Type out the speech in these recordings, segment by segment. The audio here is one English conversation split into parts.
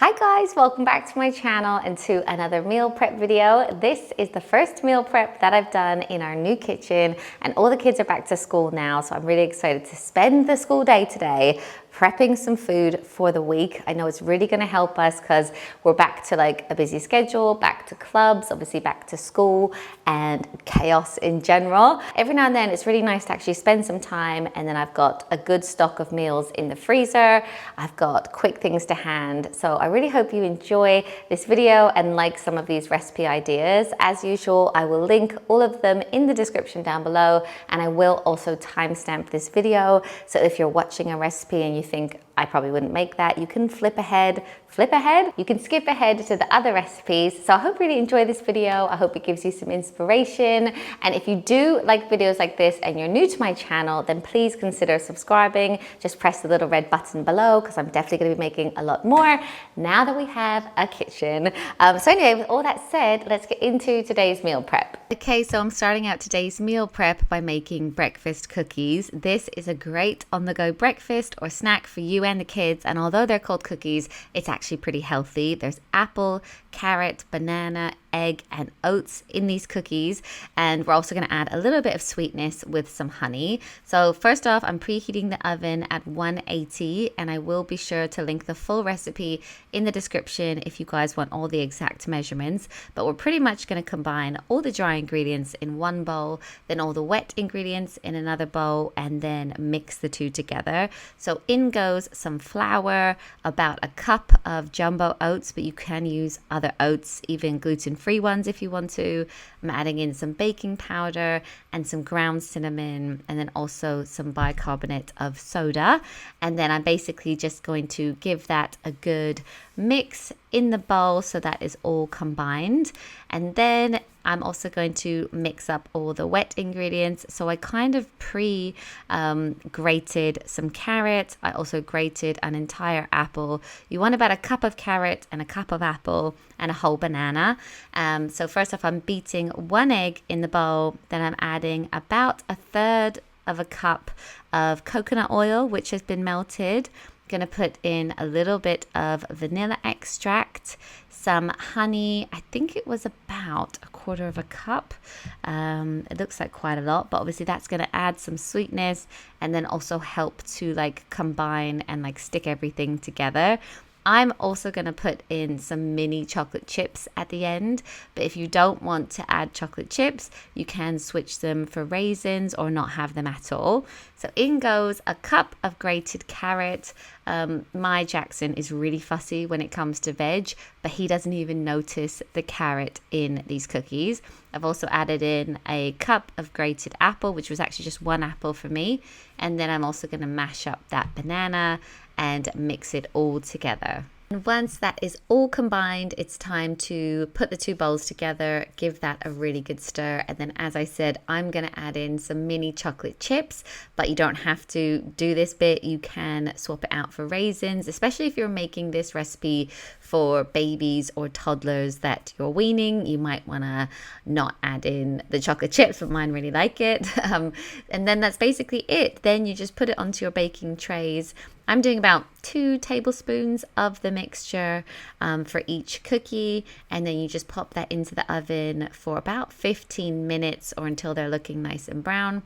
Hi guys, welcome back to my channel and to another meal prep video. This is the first meal prep that I've done in our new kitchen, and all the kids are back to school now, so I'm really excited to spend the school day today prepping some food for the week. I know it's really going to help us because we're back to like a busy schedule, back to clubs, obviously back to school, and chaos in general. Every now and then it's really nice to actually spend some time, and then I've got a good stock of meals in the freezer. I've got quick things to hand. So I really hope you enjoy this video and like some of these recipe ideas. As usual, I will link all of them in the description down below, and I will also timestamp this video. So if you're watching a recipe and you think, I probably wouldn't make that, you can flip ahead, you can skip ahead to the other recipes. So I hope you really enjoy this video. I hope it gives you some inspiration. And if you do like videos like this and you're new to my channel, then please consider subscribing. Just press the little red button below because I'm definitely going to be making a lot more now that we have a kitchen. So anyway, with all that said, let's get into today's meal prep. Okay, so I'm starting out today's meal prep by making breakfast cookies. This is a great on-the-go breakfast or snack for you and the kids, and although they're called cookies, it's actually pretty healthy. There's apple, carrot, banana, egg, and oats in these cookies, and we're also going to add a little bit of sweetness with some honey. So first off, I'm preheating the oven at 180, and I will be sure to link the full recipe in the description if you guys want all the exact measurements. But we're pretty much going to combine all the dry ingredients in one bowl, then all the wet ingredients in another bowl, and then mix the two together. So in goes some flour, about a cup of jumbo oats, but you can use other oats, even gluten-free ones if you want to. I'm adding in some baking powder and some ground cinnamon, and then also some bicarbonate of soda. And then I'm basically just going to give that a good mix in the bowl so that is all combined. And then I'm also going to mix up all the wet ingredients. So I kind of grated some carrot. I also grated an entire apple. You want about a cup of carrot and a cup of apple and a whole banana. So first off, I'm beating one egg in the bowl. Then I'm adding about a third of a cup of coconut oil, which has been melted. Going to put in a little bit of vanilla extract, some honey. I think it was about a quarter of a cup. It looks like quite a lot, but obviously that's going to add some sweetness and then also help to like combine and like stick everything together. I'm also going to put in some mini chocolate chips at the end, but if you don't want to add chocolate chips, you can switch them for raisins or not have them at all. So in goes a cup of grated carrot. My Jackson is really fussy when it comes to veg, but he doesn't even notice the carrot in these cookies. I've also added in a cup of grated apple, which was actually just one apple for me. And then I'm also going to mash up that banana and mix it all together. And once that is all combined, it's time to put the two bowls together, give that a really good stir. And then, as I said, I'm going to add in some mini chocolate chips, but you don't have to do this bit. You can swap it out for raisins, especially if you're making this recipe for babies or toddlers that you're weaning. You might want to not add in the chocolate chips, but mine really like it. And then that's basically it. Then you just put it onto your baking trays. I'm doing about 2 tablespoons of the mixture for each cookie, and then you just pop that into the oven for about 15 minutes or until they're looking nice and brown.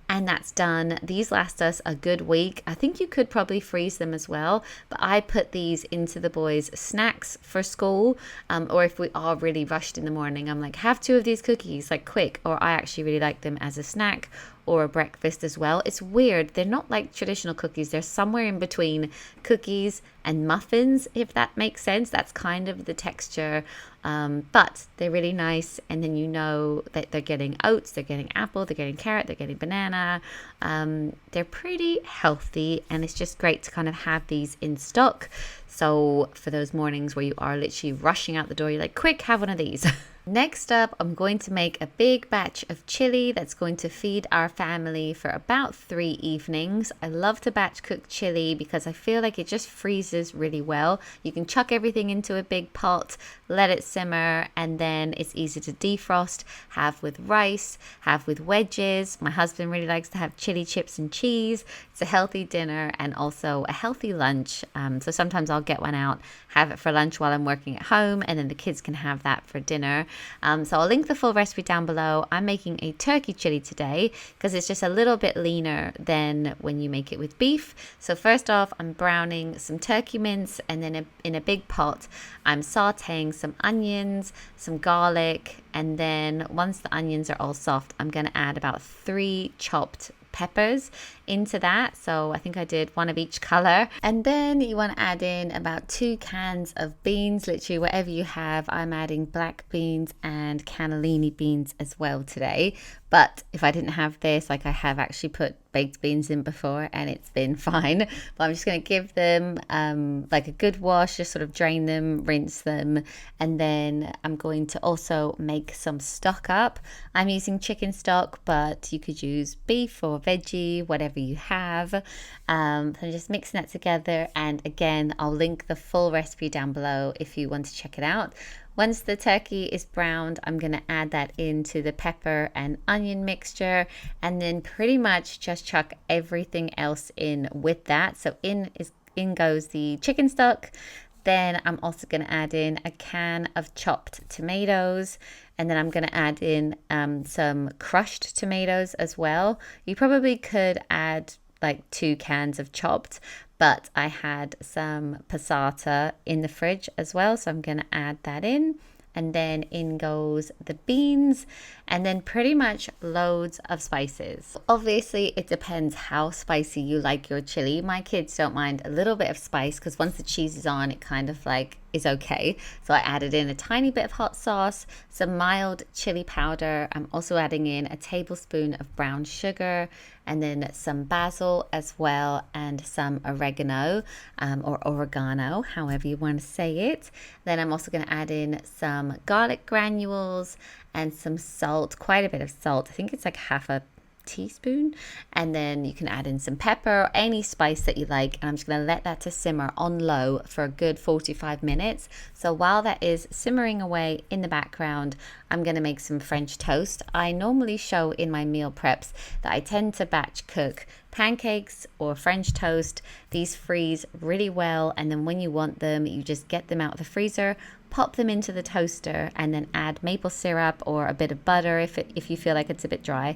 And that's done. These last us a good week. I think you could probably freeze them as well, but I put these into the boys' snacks for school, or if we are really rushed in the morning, I'm like, have 2 of these cookies, like quick. Or I actually really like them as a snack or a breakfast as well. It's weird. They're not like traditional cookies. They're somewhere in between cookies and muffins, if that makes sense. That's kind of the texture, but they're really nice. And then you know that they're getting oats, they're getting apple, they're getting carrot, they're getting banana. They're pretty healthy, and it's just great to kind of have these in stock. So for those mornings where you are literally rushing out the door, you're like, quick, have one of these. Next up, I'm going to make a big batch of chili that's going to feed our family for about 3 evenings. I love to batch cook chili because I feel like it just freezes spices really well. You can chuck everything into a big pot, let it simmer, and then it's easy to defrost, have with rice, have with wedges. My husband really likes to have chili chips and cheese. It's a healthy dinner and also a healthy lunch. So sometimes I'll get one out, have it for lunch while I'm working at home, and then the kids can have that for dinner. So I'll link the full recipe down below. I'm making a turkey chili today because it's just a little bit leaner than when you make it with beef. So first off, I'm browning some turkey mince, and then in a big pot, I'm sauteing some onions, some garlic, and then once the onions are all soft, I'm going to add about 3 chopped peppers into that. So I think I did 1 of each color. And then you want to add in about 2 cans of beans, literally whatever you have. I'm adding black beans and cannellini beans as well today. But if I didn't have this, like I have actually put baked beans in before and it's been fine. But I'm just going to give them like a good wash, just sort of drain them, rinse them. And then I'm going to also make some stock up. I'm using chicken stock, but you could use beef or veggie, whatever you have. So I'm just mixing that together. And again, I'll link the full recipe down below if you want to check it out. Once the turkey is browned, I'm going to add that into the pepper and onion mixture, and then pretty much just chuck everything else in with that. So in goes the chicken stock. Then I'm also going to add in a can of chopped tomatoes, and then I'm going to add in some crushed tomatoes as well. You probably could add like 2 cans of chopped, but I had some passata in the fridge as well, so I'm going to add that in. And then in goes the beans, and then pretty much loads of spices. Obviously, it depends how spicy you like your chili. My kids don't mind a little bit of spice because once the cheese is on, it kind of like is okay. So I added in a tiny bit of hot sauce, some mild chili powder. I'm also adding in a tablespoon of brown sugar, and then some basil as well, and some oregano or oregano, however you want to say it. Then I'm also going to add in some garlic granules and some salt, quite a bit of salt. I think it's like half a teaspoon. And then you can add in some pepper or any spice that you like, and I'm just going to let that to simmer on low for a good 45 minutes. So while that is simmering away in the background, I'm going to make some French toast. I normally show in my meal preps that I tend to batch cook pancakes or French toast. These freeze really well, and then when you want them, you just get them out of the freezer, pop them into the toaster, and then add maple syrup or a bit of butter if you feel like it's a bit dry,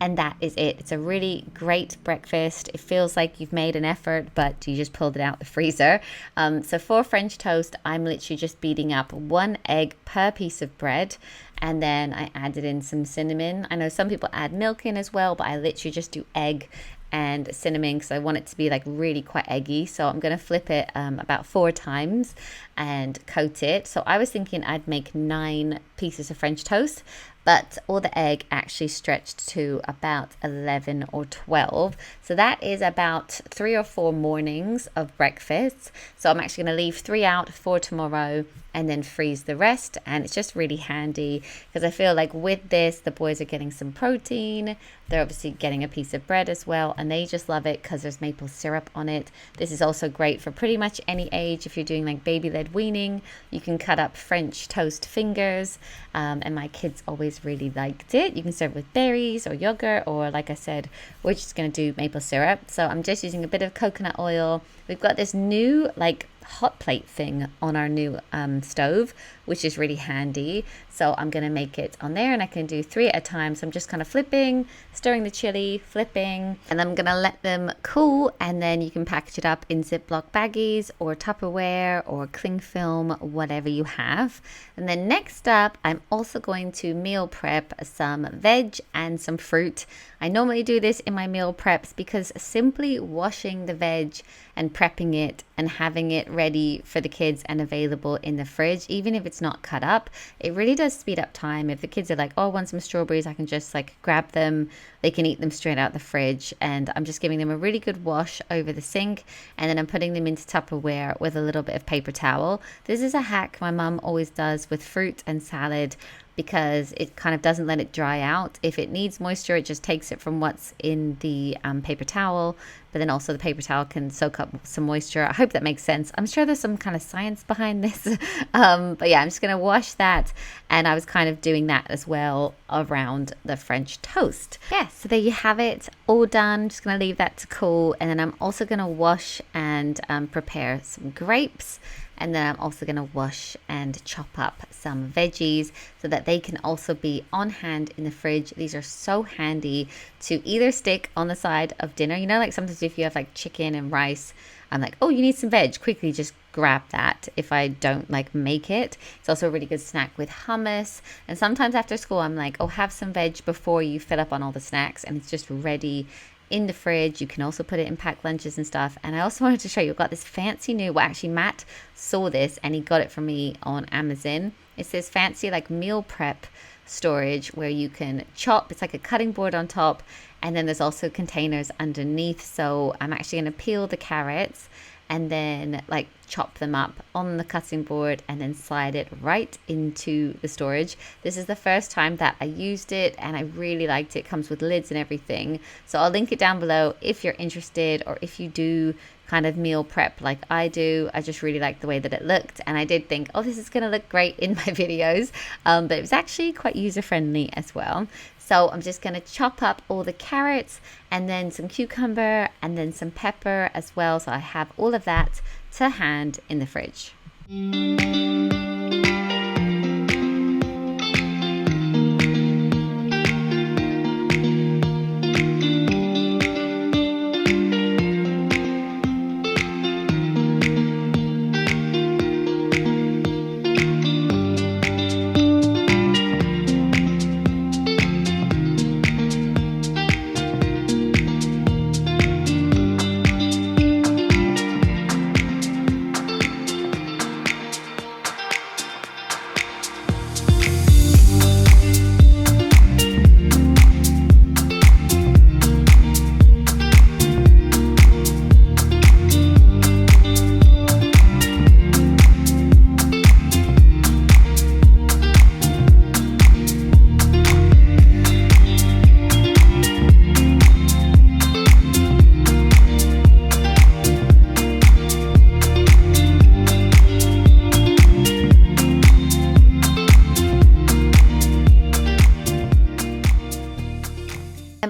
and that is it. It's a really great breakfast. It feels like you've made an effort, but you just pulled it out the freezer. So for French toast, I'm literally just beating up 1 egg per piece of bread, and then I added in some cinnamon. I know some people add milk in as well, but I literally just do egg and cinnamon because I want it to be like really quite eggy. So I'm going to flip it about 4 times and coat it. So I was thinking I'd make 9 pieces of French toast, but all the egg actually stretched to about 11 or 12. So that is about 3 or 4 mornings of breakfast. So I'm actually going to leave 3 out for tomorrow and then freeze the rest. And it's just really handy because I feel like with this, the boys are getting some protein. They're obviously getting a piece of bread as well, and they just love it because there's maple syrup on it. This is also great for pretty much any age. If you're doing like baby-led weaning, you can cut up French toast fingers, and my kids always really liked it. You can serve it with berries or yogurt, or like I said, we're just going to do maple syrup. So I'm just using a bit of coconut oil. We've got this new like hot plate thing on our new stove, which is really handy. So I'm going to make it on there, and I can do 3 at a time. So I'm just kind of flipping, stirring the chili, flipping, and I'm going to let them cool, and then you can package it up in Ziploc baggies or Tupperware or cling film, whatever you have. And then next up, I'm also going to meal prep some veg and some fruit. I normally do this in my meal preps because simply washing the veg and prepping it and having it ready for the kids and available in the fridge, even if it's not cut up, it really does speed up time. If the kids are like, oh, I want some strawberries, I can just like grab them. They can eat them straight out the fridge, and I'm just giving them a really good wash over the sink, and then I'm putting them into Tupperware with a little bit of paper towel. This is a hack my mum always does with fruit and salad. because it kind of doesn't let it dry out. If it needs moisture, it just takes it from what's in the paper towel, but then also the paper towel can soak up some moisture. I hope that makes sense. I'm sure there's some kind of science behind this. But yeah, I'm just going to wash that. And I was kind of doing that as well around the French toast. Yeah, so there you have it, all done. Just going to leave that to cool. And then I'm also going to wash and prepare some grapes. And then I'm also going to wash and chop up some veggies so that they can also be on hand in the fridge. These are so handy to either stick on the side of dinner. You know, like sometimes if you have like chicken and rice, I'm like, oh, you need some veg, quickly just grab that if I don't like make it. It's also a really good snack with hummus. And sometimes after school, I'm like, oh, have some veg before you fill up on all the snacks, and it's just ready in the fridge. You can also put it in packed lunches and stuff. And I also wanted to show you, I've got this fancy new, well, actually Matt saw this and he got it from me on Amazon. It's this fancy like meal prep storage where you can chop. It's like a cutting board on top, and then there's also containers underneath. So I'm actually going to peel the carrots and then like chop them up on the cutting board and then slide it right into the storage. This is the first time that I used it and I really liked it. It comes with lids and everything. So I'll link it down below if you're interested, or if you do kind of meal prep like I do. I just really liked the way that it looked, and I did think, oh, this is going to look great in my videos, but it was actually quite user friendly as well. So I'm just going to chop up all the carrots and then some cucumber and then some pepper as well. So I have all of that to hand in the fridge.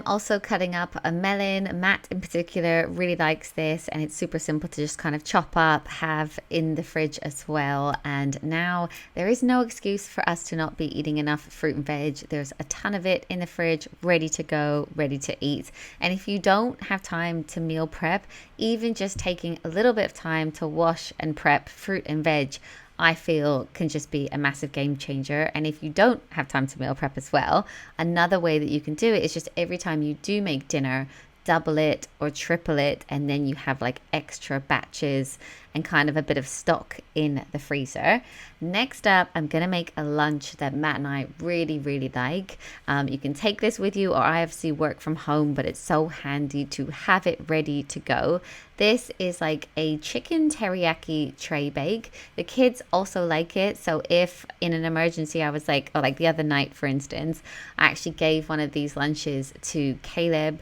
Also cutting up a melon. Matt in particular really likes this, and it's super simple to just kind of chop up, have in the fridge as well. And now there is no excuse for us to not be eating enough fruit and veg. There's a ton of it in the fridge, ready to go, ready to eat. And if you don't have time to meal prep, even just taking a little bit of time to wash and prep fruit and veg, I feel can just be a massive game changer. And if you don't have time to meal prep as well, another way that you can do it is just every time you do make dinner, double it or triple it, and then you have like extra batches and kind of a bit of stock in the freezer. Next up, I'm gonna make a lunch that Matt and I really like. You can take this with you, or I obviously work from home, but it's so handy to have it ready to go. This is like a chicken teriyaki tray bake. The kids also like it, so if in an emergency I was like, or like the other night for instance, I actually gave one of these lunches to Caleb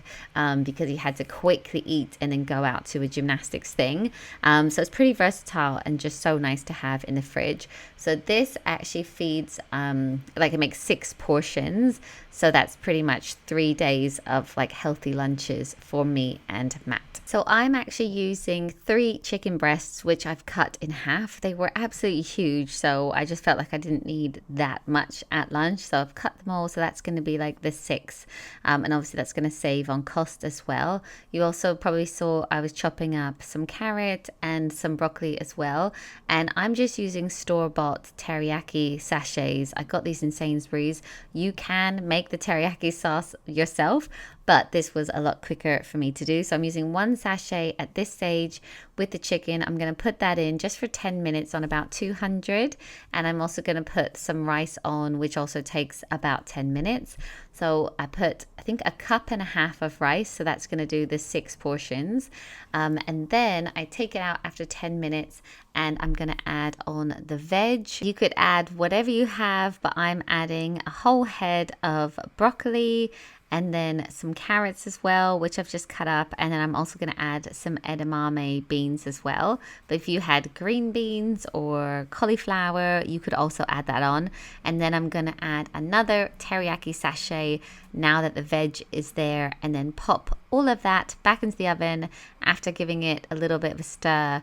because he had to quickly eat and then go out to a gymnastics thing. So it's pretty versatile and just so nice to have in the fridge. So this actually feeds like it makes 6 portions, so that's pretty much 3 days of like healthy lunches for me and Matt. So I'm actually using 3 chicken breasts, which I've cut in half. They were absolutely huge, so I just felt like I didn't need that much at lunch, so I've cut them all. So that's going to be like the 6, and obviously that's going to save on cost as well. You also probably saw I was chopping up some carrot and some broccoli as well, and I'm just using store-bought teriyaki sachets. I got these in Sainsbury's. You can make the teriyaki sauce yourself, but this was a lot quicker for me to do. So I'm using 1 sachet at this stage with the chicken. I'm going to put that in just for 10 minutes on about 200, and I'm also going to put some rice on, which also takes about 10 minutes. So I put, I think, 1.5 cups of rice, so that's going to do the 6 portions. And then I take it out after 10 minutes, and I'm going to add on the veg. You could add whatever you have, but I'm adding a whole head of broccoli and then some carrots as well, which I've just cut up. And then I'm also going to add some edamame beans as well. But if you had green beans or cauliflower, you could also add that on. And then I'm going to add another teriyaki sachet now that the veg is there, and then pop all of that back into the oven after giving it a little bit of a stir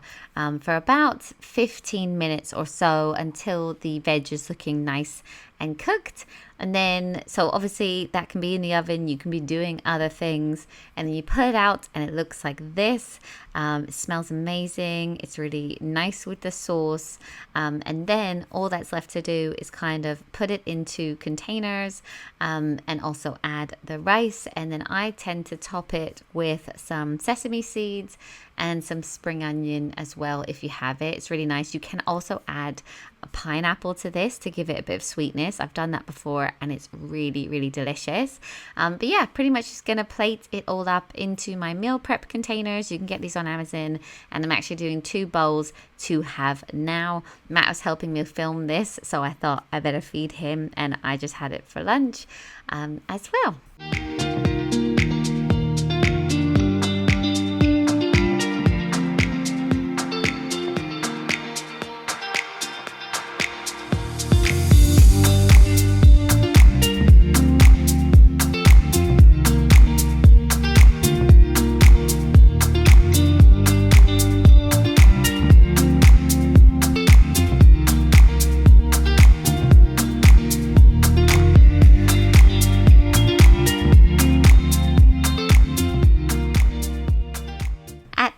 for about 15 minutes or so until the veg is looking nice and cooked. And then, so obviously that can be in the oven, you can be doing other things, and then you put it out and it looks like this. It smells amazing. It's really nice with the sauce. And then all that's left to do is kind of put it into containers and also add the rice. And then I tend to top it with some sesame seeds and some spring onion as well if you have it. It's really nice. You can also add a pineapple to this to give it a bit of sweetness. I've done that before and it's really, really delicious. But yeah, pretty much just gonna plate it all up into my meal prep containers. You can get these on Amazon, and I'm actually doing 2 bowls to have now. Matt was helping me film this, so I thought I better feed him, and I just had it for lunch as well.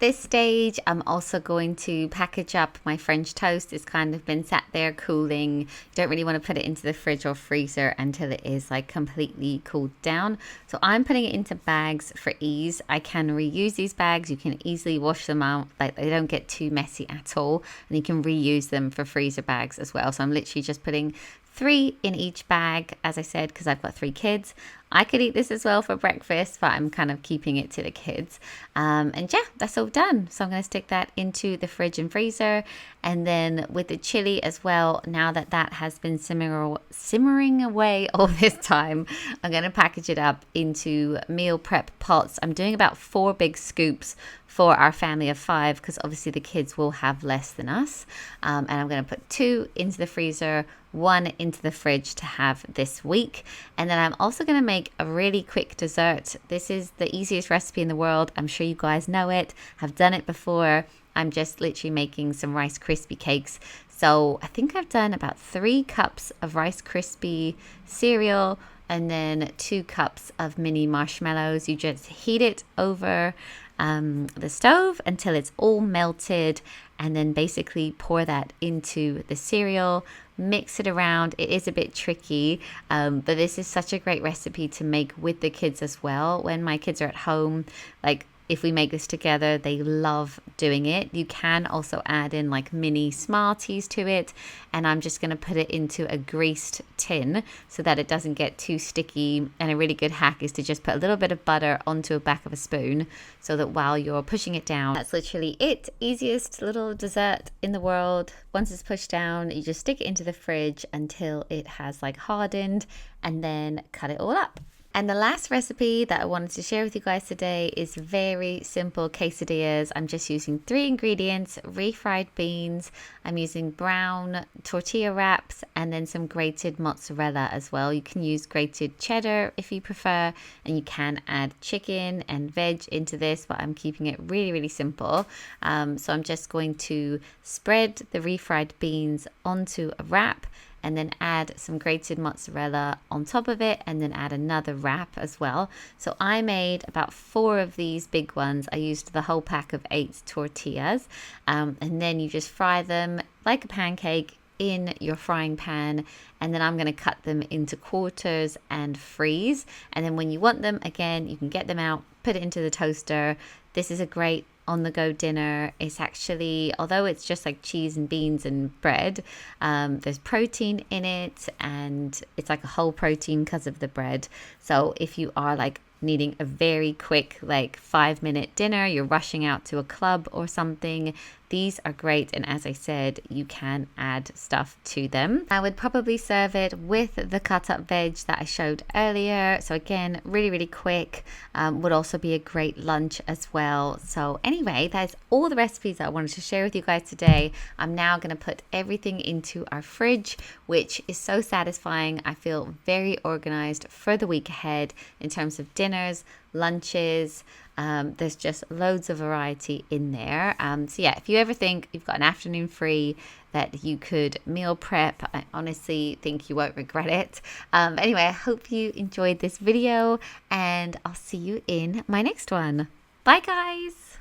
This stage, I'm also going to package up my French toast. It's kind of been sat there cooling. You don't really want to put it into the fridge or freezer until it is like completely cooled down. So I'm putting it into bags for ease. I can reuse these bags. You can easily wash them out. Like, they don't get too messy at all. And you can reuse them for freezer bags as well. So I'm literally just putting 3 in each bag, as I said, because I've got 3 kids. I could eat this as well for breakfast, but I'm kind of keeping it to the kids. And yeah, that's all done. So I'm going to stick that into the fridge and freezer. And then with the chili as well, now that that has been simmering away all this time, I'm going to package it up into meal prep pots. I'm doing about 4 big scoops for our family of 5, because obviously the kids will have less than us. And I'm going to put 2 into the freezer, 1 into the fridge to have this week. And then I'm also going to make a really quick dessert. This is the easiest recipe in the world. I'm sure you guys know it, have done it before. I'm just literally making some Rice Krispie cakes. So I think I've done about 3 cups of Rice Krispie cereal and then 2 cups of mini marshmallows. You just heat it over the stove until it's all melted, and then basically pour that into the cereal, mix it around. It is a bit tricky, but this is such a great recipe to make with the kids as well. When my kids are at home, like, if we make this together, they love doing it. You can also add in like mini Smarties to it. And I'm just going to put it into a greased tin so that it doesn't get too sticky. And a really good hack is to just put a little bit of butter onto the back of a spoon so that while you're pushing it down, that's literally it. Easiest little dessert in the world. Once it's pushed down, you just stick it into the fridge until it has like hardened, and then cut it all up. And the last recipe that I wanted to share with you guys today is very simple quesadillas. I'm just using 3 ingredients: refried beans, I'm using brown tortilla wraps, and then some grated mozzarella as well. You can use grated cheddar if you prefer, and you can add chicken and veg into this, but I'm keeping it really, really simple. So I'm just going to spread the refried beans onto a wrap, and then add some grated mozzarella on top of it, and then add another wrap as well. So I made about 4 of these big ones. I used the whole pack of 8 tortillas, and then you just fry them like a pancake in your frying pan, and then I'm going to cut them into quarters and freeze. And then when you want them again, you can get them out, put it into the toaster. This is a great on the go dinner. It's actually, although it's just like cheese and beans and bread, there's protein in it, and it's like a whole protein because of the bread. So if you are like needing a very quick, like 5-minute dinner, you're rushing out to a club or something, these are great. And as I said, you can add stuff to them. I would probably serve it with the cut up veg that I showed earlier. So again, really, really quick. Would also be a great lunch as well. So anyway, that's all the recipes that I wanted to share with you guys today. I'm now going to put everything into our fridge, which is so satisfying. I feel very organized for the week ahead in terms of dinners, lunches. There's just loads of variety in there. So yeah, if you ever think you've got an afternoon free that you could meal prep, I honestly think you won't regret it. Anyway, I hope you enjoyed this video, and I'll see you in my next one. Bye guys.